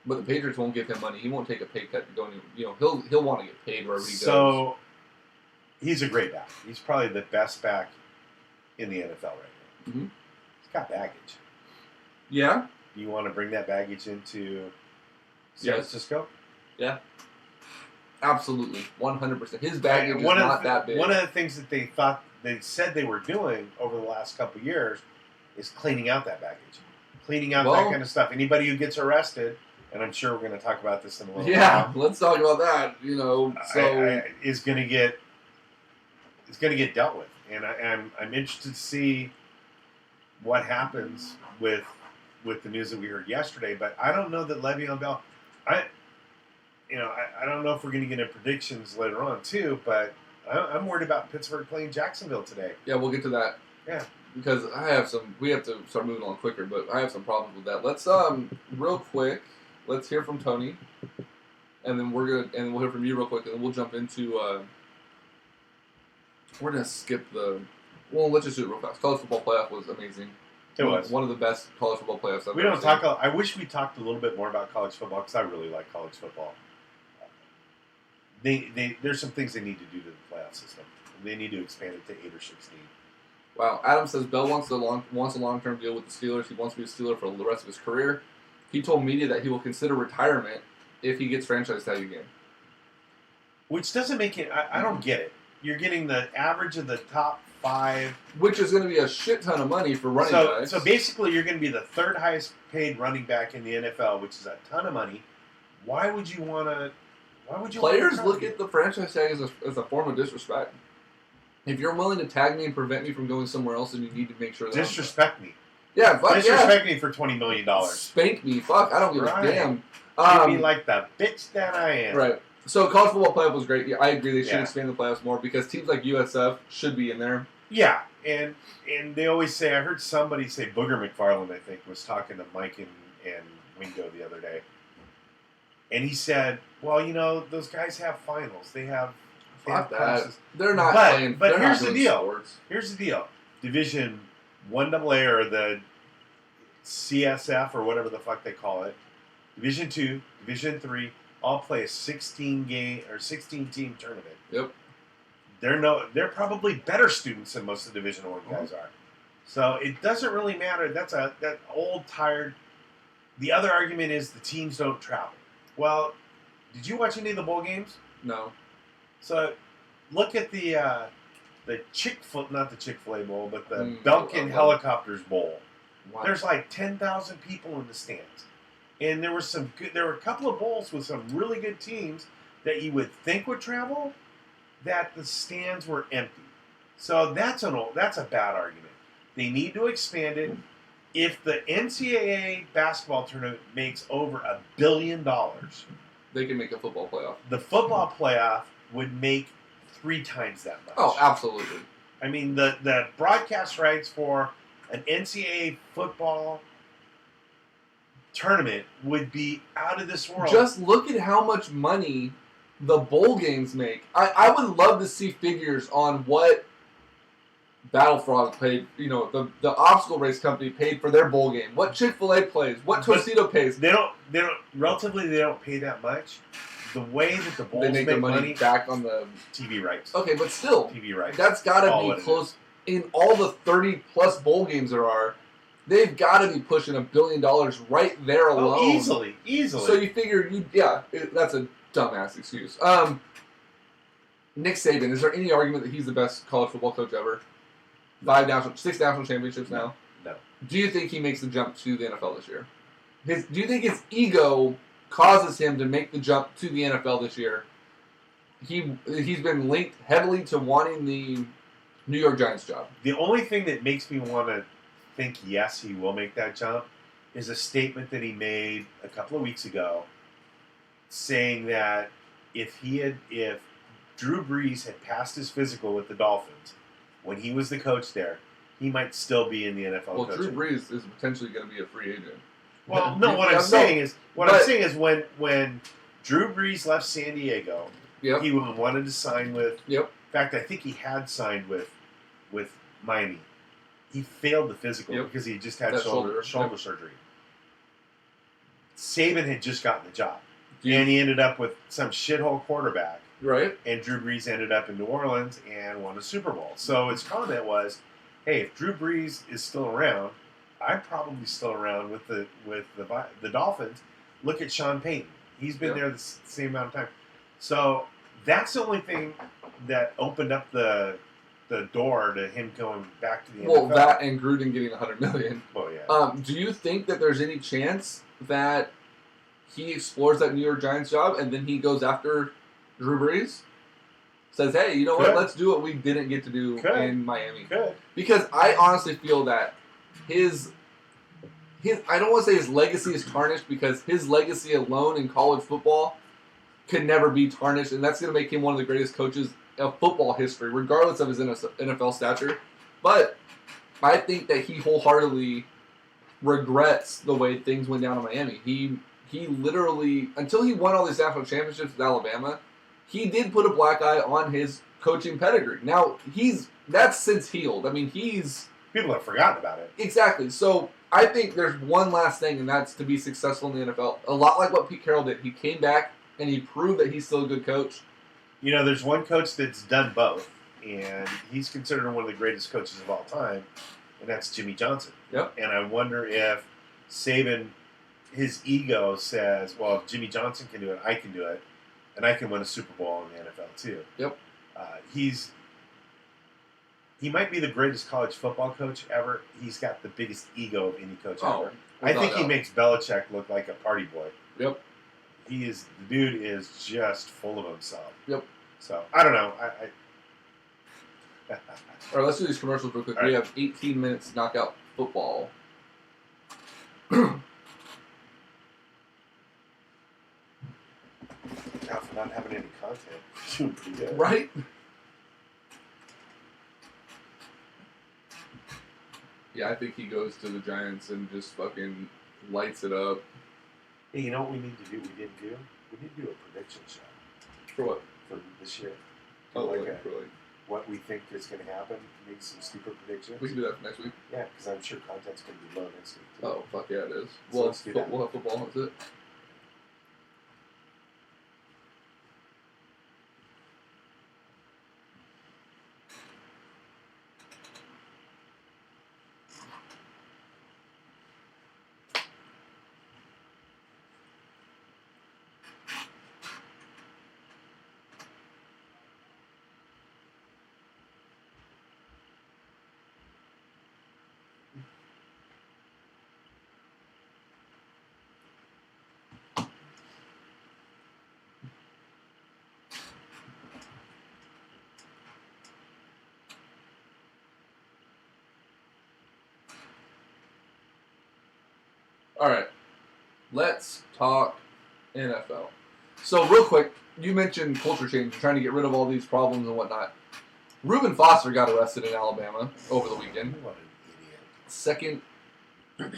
But the Patriots won't give him money. He won't take a pay cut to go anywhere. He'll want to get paid wherever he goes. So, he's a great back. He's probably the best back in the NFL right now. Mm-hmm. He's got baggage. Yeah. Do you want to bring that baggage into San Francisco? Yeah. Absolutely. 100%. His baggage is not that big. One of the things that they said they were doing over the last couple of years is cleaning out that baggage. Cleaning out that kind of stuff. Anybody who gets arrested, and I'm sure we're going to talk about this in a little while. Yeah, let's talk about that. Is going to get dealt with, and I'm interested to see what happens with the news that we heard yesterday. But I don't know that Le'Veon Bell. I don't know if we're going to get into predictions later on too. But I'm worried about Pittsburgh playing Jacksonville today. Yeah, we'll get to that. Yeah. Because we have to start moving on quicker, but I have some problems with that. Let's real quick. Let's hear from Tony, and then we'll hear from you real quick, and then we'll jump into. We're gonna skip let's just do it real fast. College football playoff was amazing. It was one of the best college football playoffs I've ever seen. I wish we talked a little bit more about college football because I really like college football. There's some things they need to do to the playoff system. They need to expand it to 8 or 16. Wow, Adam says Bell wants a long-term deal with the Steelers. He wants to be a Steeler for the rest of his career. He told media that he will consider retirement if he gets franchise tag again. Which doesn't make it... I don't get it. You're getting the average of the top 5... Which is going to be a shit ton of money for running backs. So basically you're going to be the 3rd highest paid running back in the NFL, which is a ton of money. Why would you want to... Players look at the franchise tag as a form of disrespect. If you're willing to tag me and prevent me from going somewhere else, then you need to make sure that... Disrespect me. Yeah, fuck disrespect me for $20 million. Spank me. Fuck, I don't give a damn. Give me like the bitch that I am. Right. So college football playoff was great. Yeah, I agree they should expand the playoffs more because teams like USF should be in there. Yeah, and they always say, I heard somebody say, Booger McFarland, I think, was talking to Mike and Wingo the other day. And he said, well, those guys have finals. They have classes. They're not playing. But here's the deal. Sports. Here's the deal. Division 1AA or the CSF or whatever the fuck they call it. Division 2, Division 3, all play a 16-game or 16-team tournament. Yep. They're probably better students than most of the Division 1 guys are. So it doesn't really matter. That's that old, tired... The other argument is the teams don't travel. Well, did you watch any of the bowl games? No. So look at the not the Chick-fil-A Bowl, but the Duncan Helicopters Bowl. Wow. There's like 10,000 people in the stands. And there were a couple of bowls with some really good teams, that you would think would travel, that the stands were empty. So that's a bad argument. They need to expand it. If the NCAA basketball tournament makes over $1 billion, They can make a football playoff. the football playoff would make 3 times that much. Oh, absolutely. I mean, the broadcast rights for an NCAA football tournament would be out of this world. Just look at how much money the bowl games make. I would love to see figures on what Battle Frog paid, the obstacle race company paid for their bowl game. What Chick-fil-A plays, what Tostitos pays. They don't pay that much. The way that the bowls They make their money back on the TV rights. Okay, but still, TV rights. That's got to be close. In all the 30-plus bowl games there are, they've got to be pushing $1 billion right there alone. Oh, easily. So you figure, that's a dumbass excuse. Nick Saban, is there any argument that he's the best college football coach ever? 6 national championships now. No. Do you think he makes the jump to the NFL this year? Do you think his ego causes him to make the jump to the NFL this year? He's been linked heavily to wanting the New York Giants job. The only thing that makes me want to think yes, he will make that jump is a statement that he made a couple of weeks ago, saying that if Drew Brees had passed his physical with the Dolphins when he was the coach there, he might still be in the NFL. Well, coaching. Drew Brees is potentially going to be a free agent. Well, no. What I'm saying is when Drew Brees left San Diego, he wanted to sign with. Yep. In fact, I think he had signed with Miami. He failed the physical because he just had shoulder surgery. Saban had just gotten the job, and he ended up with some shithole quarterback. Right. And Drew Brees ended up in New Orleans and won a Super Bowl. So his comment was, "Hey, if Drew Brees is still around, I'm probably still around with the Dolphins. Look at Sean Payton; he's been there the same amount of time." So that's the only thing that opened up the door to him going back to the NFL. Well, that and Gruden getting $100 million. Oh yeah. Do you think that there's any chance that he explores that New York Giants job and then he goes after Drew Brees? Says, hey, you know what? Let's do what we didn't get to do in Miami. Because I honestly feel that his I don't want to say his legacy is tarnished, because his legacy alone in college football can never be tarnished, and that's going to make him one of the greatest coaches of football history, regardless of his NFL stature. But I think that he wholeheartedly regrets the way things went down in Miami. He literally, until he won all these national championships with Alabama, he did put a black eye on his coaching pedigree. Now, that's since healed. I mean, people have forgotten about it. Exactly. So I think there's one last thing, and that's to be successful in the NFL. A lot like what Pete Carroll did. He came back, and he proved that he's still a good coach. You know, there's one coach that's done both, and he's considered one of the greatest coaches of all time, and that's Jimmy Johnson. Yep. And I wonder if Saban, his ego says, well, if Jimmy Johnson can do it, I can do it, and I can win a Super Bowl in the NFL too. Yep. He might be the greatest college football coach ever. He's got the biggest ego of any coach ever. I think he makes Belichick look like a party boy. Yep. The dude is just full of himself. Yep. So, I don't know. All right, let's do these commercials real quick. We have 18 minutes to knock out football. God, for not having any content. Doing pretty good. Right? Yeah, I think he goes to the Giants and just fucking lights it up. Hey, you know what we need to do? We didn't do? We need to do a prediction show. For what? For this year. For what we think is going to happen. Make some stupid predictions. We can do that for next week. Yeah, because I'm sure content's going to be low next week, too. Oh, fuck yeah, it is. So let's do that. We'll have football, that's it. All right. Let's talk NFL. So, real quick, you mentioned culture change, trying to get rid of all these problems and whatnot. Reuben Foster got arrested in Alabama over the weekend. What an idiot. Second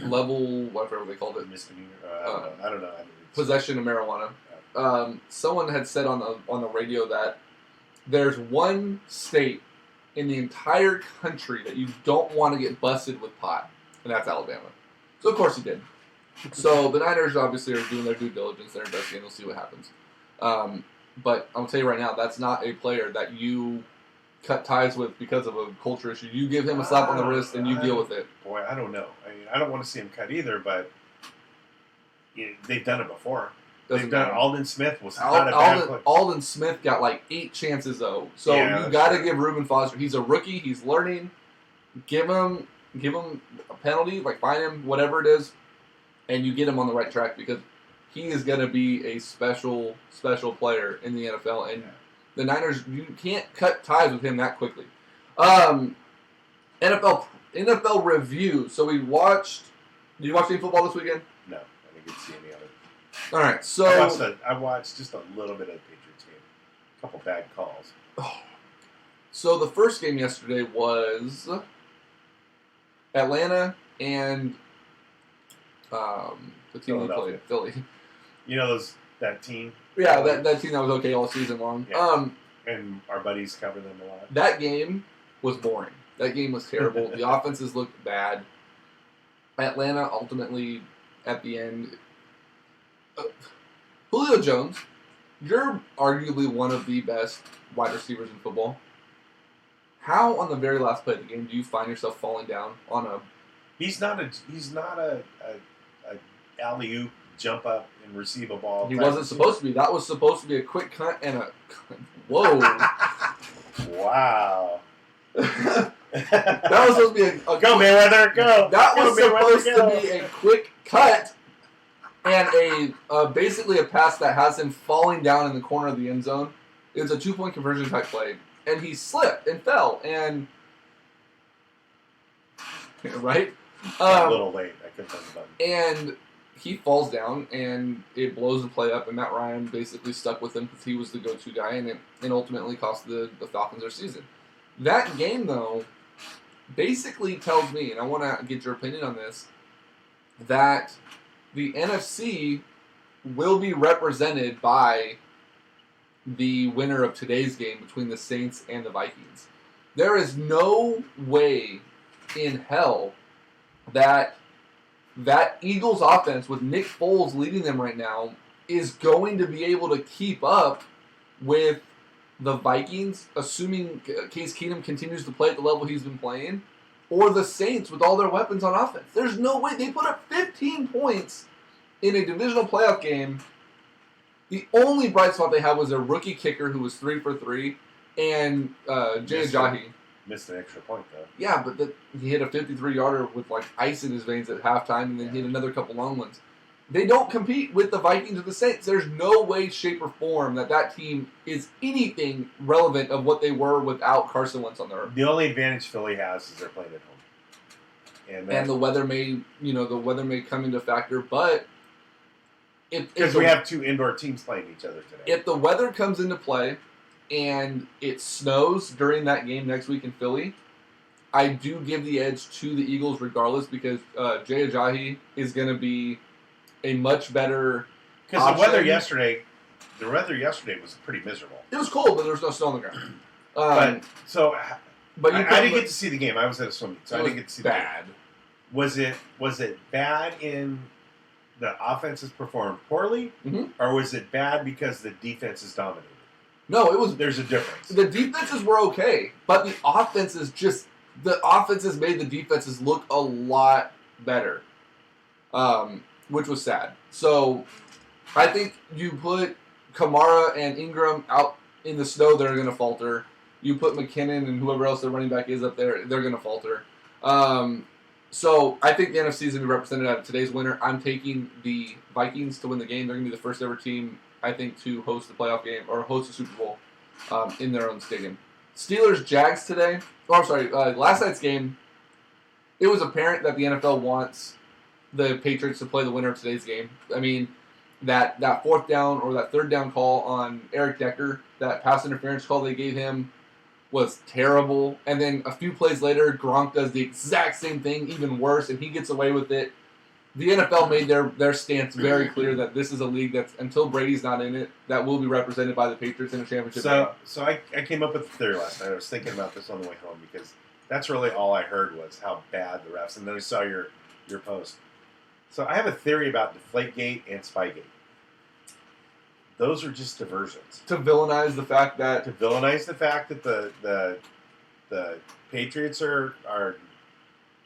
level, whatever they called it, Misdemeanor. I don't know. possession of marijuana. Someone had said on the radio that there's one state in the entire country that you don't want to get busted with pot, and that's Alabama. So of course he did. So the Niners obviously are doing their due diligence, they're investigating, we'll see what happens. But I'm gonna tell you right now, that's not a player that you cut ties with because of a culture issue. You give him a slap on the wrist and you deal with it. Boy, I don't know. I mean, I don't want to see him cut either, but they've done it before. They've done it. Alden Smith was not a bad player. Alden Smith got like 8 chances though. So Yeah, you got to give Reuben Foster. He's a rookie. He's learning. Give him a penalty, like fine him, whatever it is, and you get him on the right track because he is going to be a special player in the NFL. And the Niners, you can't cut ties with him that quickly. NFL review. So we watched. Did you watch any football this weekend? No, I didn't get to see any of it. All right, so I watched just a little bit of the Patriots game. A couple bad calls. So the first game yesterday was Atlanta and the team they played, Philly. You know that team? Yeah, that team that was okay all season long. Yeah. And our buddies cover them a lot. That game was boring. That game was terrible. The offenses looked bad. Atlanta ultimately, at the end, Julio Jones, you're arguably one of the best wide receivers in football. How on the very last play of the game do you find yourself falling down on a? He's not a alley-oop jump up and receive a ball. He wasn't supposed to be. That was supposed to be a quick cut and a whoa. Wow. That was supposed to be a go Mayweather, go. That was Mayweather, supposed to be a quick cut and basically a pass that has him falling down in the corner of the end zone. It was a 2-point conversion type play, and he slipped and fell and right. A little late. I couldn't find the button. And he falls down, and it blows the play up, and Matt Ryan basically stuck with him because he was the go-to guy, and it ultimately cost the Falcons their season. That game, though, basically tells me, and I want to get your opinion on this, that the NFC will be represented by the winner of today's game between the Saints and the Vikings. There is no way in hell that Eagles offense with Nick Foles leading them right now is going to be able to keep up with the Vikings, assuming Case Keenum continues to play at the level he's been playing, or the Saints with all their weapons on offense. There's no way. They put up 15 points in a divisional playoff game. The only bright spot they had was their rookie kicker who was 3 for 3, and Jay Ajayi. Missed an extra point, though. Yeah, but he hit a 53-yarder with like ice in his veins at halftime, and then hit another couple long ones. They don't compete with the Vikings or the Saints. There's no way, shape, or form that team is anything relevant of what they were without Carson Wentz on their. The only advantage Philly has is they're playing at home, and the weather may come into factor, but because we have 2 indoor teams playing each other today. If the weather comes into play and it snows during that game next week in Philly, I do give the edge to the Eagles regardless because Jay Ajayi is going to be a much better because the weather yesterday was pretty miserable. It was cold, but there was no snow on the ground. I didn't get to see the game. I was at a swim meet, so I didn't get to see the game. Was it bad in the offenses performed poorly, or was it bad because the defenses dominated? No, it was. There's a difference. The defenses were okay, but the offenses made the defenses look a lot better, which was sad. So, I think you put Kamara and Ingram out in the snow, they're going to falter. You put McKinnon and whoever else their running back is up there, they're going to falter. So, I think the NFC is going to be represented out of today's winner. I'm taking the Vikings to win the game. They're going to be the first ever team, I think, to host the playoff game or host a Super Bowl in their own stadium. Steelers-Jags today. Last night's game, it was apparent that the NFL wants the Patriots to play the winner of today's game. I mean, that fourth down or that third down call on Eric Decker, that pass interference call they gave him was terrible. And then a few plays later, Gronk does the exact same thing, even worse, and he gets away with it. The NFL made their stance very clear that this is a league that's, until Brady's not in it, that will be represented by the Patriots in a championship game. So I came up with a theory last night. I was thinking about this on the way home because that's really all I heard was how bad the refs. And then I saw your post. So I have a theory about Deflategate and Spygate. Those are just diversions To villainize the fact that the Patriots are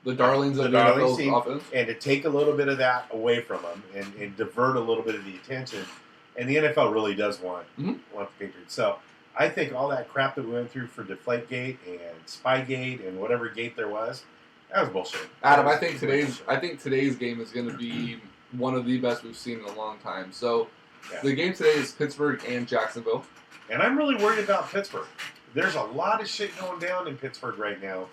the darlings of the darling NFL's team, offense. and to take a little bit of that away from them and divert a little bit of the attention. And the NFL really does want the Patriots. So I think all that crap that we went through for Deflategate and Spygate and whatever gate there was, that was bullshit. Adam, I think today's game is going to be one of the best we've seen in a long time. So the game today is Pittsburgh and Jacksonville. And I'm really worried about Pittsburgh. There's a lot of shit going down in Pittsburgh right now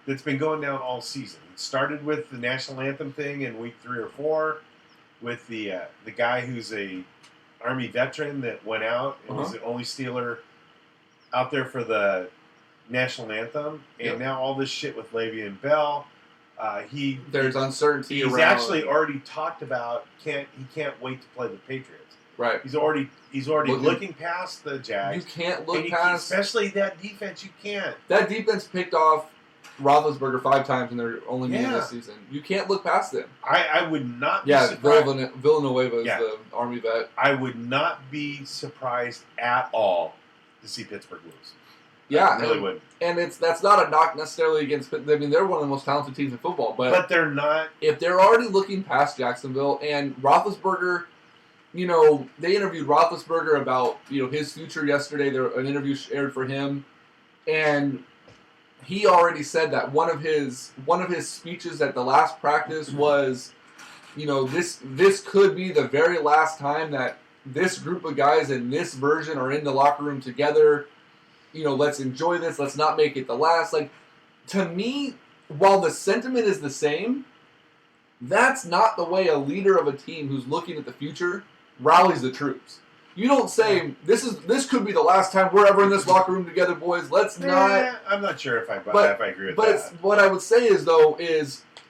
that's been going down all season. It started with the national anthem thing in week 3 or 4 with the guy who's a Army veteran that went out and was the only Steeler out there for the national anthem. And now all this shit with Le'Veon Bell. There's uncertainty he's around. actually already talked about he can't wait to play the Patriots. Right. He's already looking past the Jags. You can't look past, especially that defense. You can't. That defense picked off Roethlisberger 5 times in their only game this season. You can't look past them. I would not be surprised. Villanueva is the Army vet. I would not be surprised at all to see Pittsburgh lose. Yeah, I really would. And that's not a knock necessarily against. I mean, they're one of the most talented teams in football, but they're not. If they're already looking past Jacksonville and Roethlisberger, they interviewed Roethlisberger about his future yesterday. An interview aired for him, and he already said that one of his speeches at the last practice was, this could be the very last time that this group of guys in this version are in the locker room together. Let's enjoy this. Let's not make it the last. Like, to me, while the sentiment is the same, that's not the way a leader of a team who's looking at the future rallies the troops. You don't say, this could be the last time we're ever in this locker room together, boys. Let's not. I'm not sure if I agree with that. But what I would say is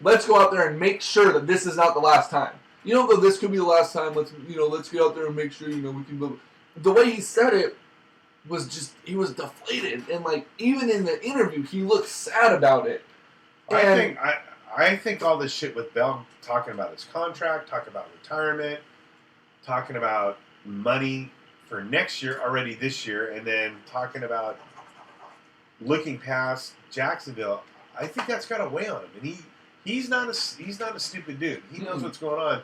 let's go out there and make sure that this is not the last time. You don't go, this could be the last time. Let's get out there and make sure we can. The way he said it was just, he was deflated, and even in the interview, he looked sad about it. I think all this shit with Bell talking about his contract, talking about retirement, talking about money for next year, already this year, and then talking about looking past Jacksonville, I think that's got to weigh on him. And he's not a stupid dude. He knows what's going on.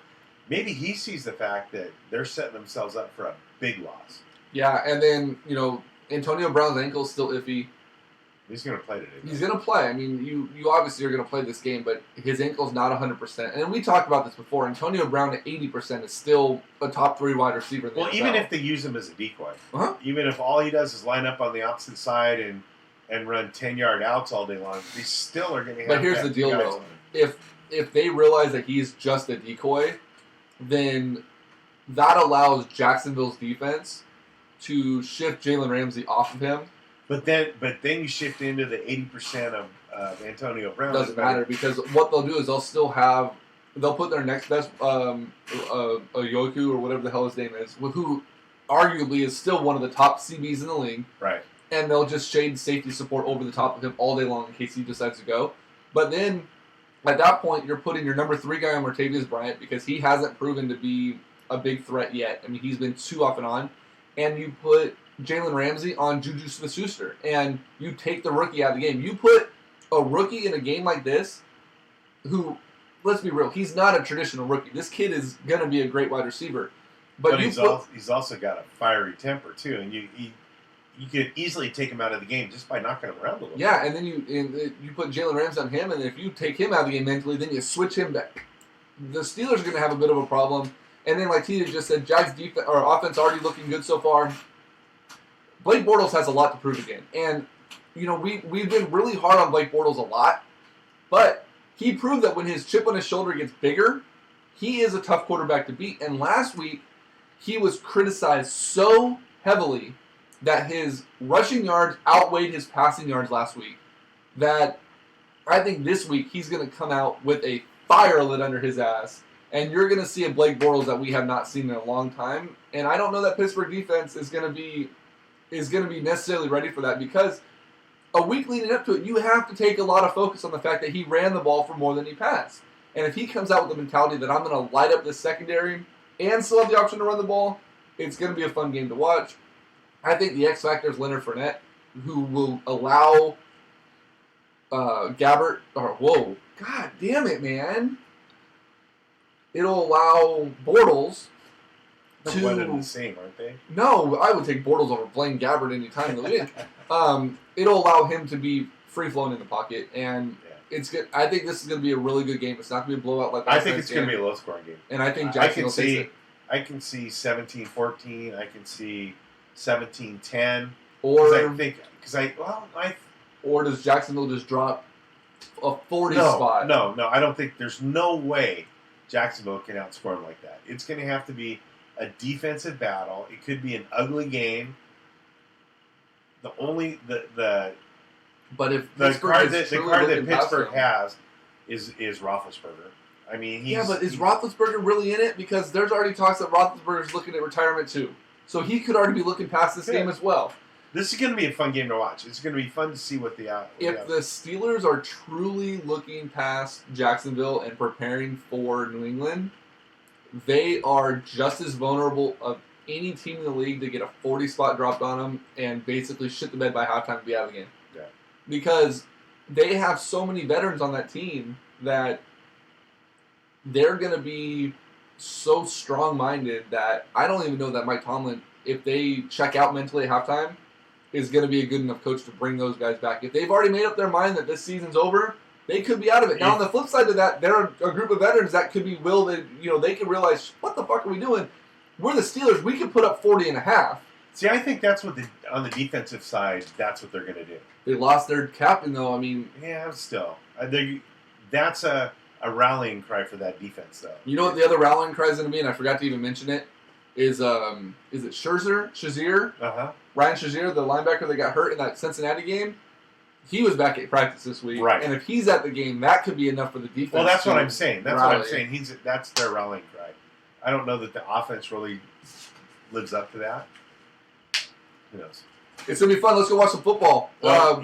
Maybe he sees the fact that they're setting themselves up for a big loss. Yeah, and then Antonio Brown's ankle is still iffy. He's going to play today. He's going to play. I mean, you obviously are going to play this game, but his ankle's not 100%. And we talked about this before. Antonio Brown at 80% is still a top 3 wide receiver in the NFL. Even if they use him as a decoy, even if all he does is line up on the opposite side and run 10-yard outs all day long, they still are going to have. But here's the deal, though: if they realize that he's just a decoy, then that allows Jacksonville's defense to shift Jalen Ramsey off of him. But then you shift into the 80% of Antonio Brown. Doesn't matter, because what they'll do is they'll put their next best Yoku or whatever the hell his name is, who arguably is still one of the top CBs in the league. Right. And they'll just shade safety support over the top of him all day long in case he decides to go. But then at that point, you're putting your number 3 guy on Martavius Bryant because he hasn't proven to be a big threat yet. I mean, he's been too off and on. And you put Jalen Ramsey on Juju Smith-Schuster, and you take the rookie out of the game. You put a rookie in a game like this who, let's be real, he's not a traditional rookie. This kid is going to be a great wide receiver. But he's also got a fiery temper, too, and you could easily take him out of the game just by knocking him around a little bit. Yeah, and then you put Jalen Ramsey on him, and if you take him out of the game mentally, then you switch him back. The Steelers are going to have a bit of a problem. And then, like Tina just said, Jags' defense or offense already looking good so far. Blake Bortles has a lot to prove again. And, we've been really hard on Blake Bortles a lot. But he proved that when his chip on his shoulder gets bigger, he is a tough quarterback to beat. And last week, he was criticized so heavily that his rushing yards outweighed his passing yards last week that I think this week he's going to come out with a fire lit under his ass. And you're going to see a Blake Bortles that we have not seen in a long time. And I don't know that Pittsburgh defense is going to be necessarily ready for that, because a week leading up to it, you have to take a lot of focus on the fact that he ran the ball for more than he passed. And if he comes out with the mentality that I'm going to light up this secondary and still have the option to run the ball, it's going to be a fun game to watch. I think the X factor is Leonard Fournette, who will allow God damn it, man. It'll allow Bortles to... One and the same, aren't they? No, I would take Bortles over Blaine Gabbert any time in the week. It'll allow him to be free-flowing in the pocket, and it's good. I think this is going to be a really good game. It's not going to be a blowout like I think it's going to be a low-scoring game. And I think Jacksonville takes it. I can see 17-14. I can see 17-10. Or does Jacksonville just drop a 40 spot? No. I don't think there's no way Jacksonville can outscore them like that. It's going to have to be a defensive battle. It could be an ugly game. But if the card that Pittsburgh has is Roethlisberger. I mean, but is Roethlisberger really in it? Because there's already talks that Roethlisberger's looking at retirement too, so he could already be looking past this game as well. This is going to be a fun game to watch. It's going to be fun to see what if the Steelers are truly looking past Jacksonville and preparing for New England, they are just as vulnerable of any team in the league to get a 40 spot dropped on them and basically shit the bed by halftime to be out of the game. Yeah. Because they have so many veterans on that team that they're going to be so strong-minded that I don't even know that Mike Tomlin, if they check out mentally at halftime, is going to be a good enough coach to bring those guys back. If they've already made up their mind that this season's over, they could be out of it. Now, on the flip side of that, they're a group of veterans that could be they could realize, what the fuck are we doing? We're the Steelers. We could put up 40 and a half. See, I think that's what on the defensive side, that's what they're going to do. They lost their captain, though. I mean, yeah, still, that's a rallying cry for that defense, though. You know what the other rallying cry is going to be, and I forgot to even mention it, is it Shazier? Uh-huh. Ryan Shazier, the linebacker that got hurt in that Cincinnati game. He was back at practice this week, right? And if he's at the game, that could be enough for the defense. Well, that's what I'm saying. That's their rallying cry. I don't know that the offense really lives up to that. Who knows? It's gonna be fun. Let's go watch some football. Well,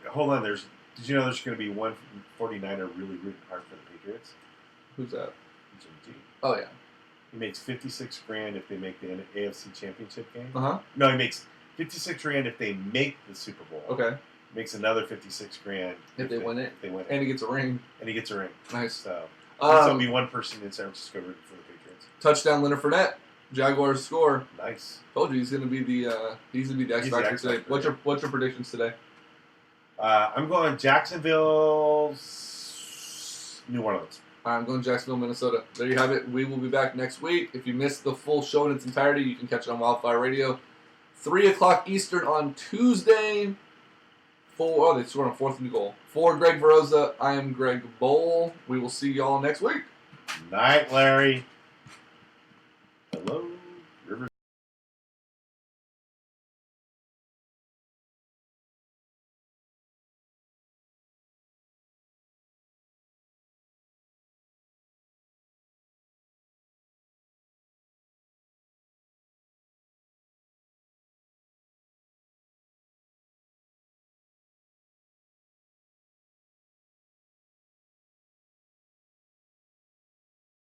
hold on. Did you know there's going to be one 49er really rooting hard for the Patriots? Who's that? Jimmy G. Oh yeah. He makes $56,000 if they make the AFC Championship game. No, he makes $56,000 if they make the Super Bowl. Okay. Makes another $56,000 if they win it. If they win it. And he gets a ring. Nice. So there'll be one person in San Francisco rooting for the Patriots. Touchdown, Leonard Fournette. Jaguars score. Nice. Told you he's gonna be the X factor today. What's your predictions today? I'm going Jacksonville, New Orleans. I'm going Jacksonville, Minnesota. There you have it. We will be back next week. If you missed the full show in its entirety, you can catch it on Wildfire Radio. 3 o'clock Eastern on Tuesday. They scored on 4th and goal. For Greg Veroza, I am Greg Bowl. We will see y'all next week. Night, Larry. Hello.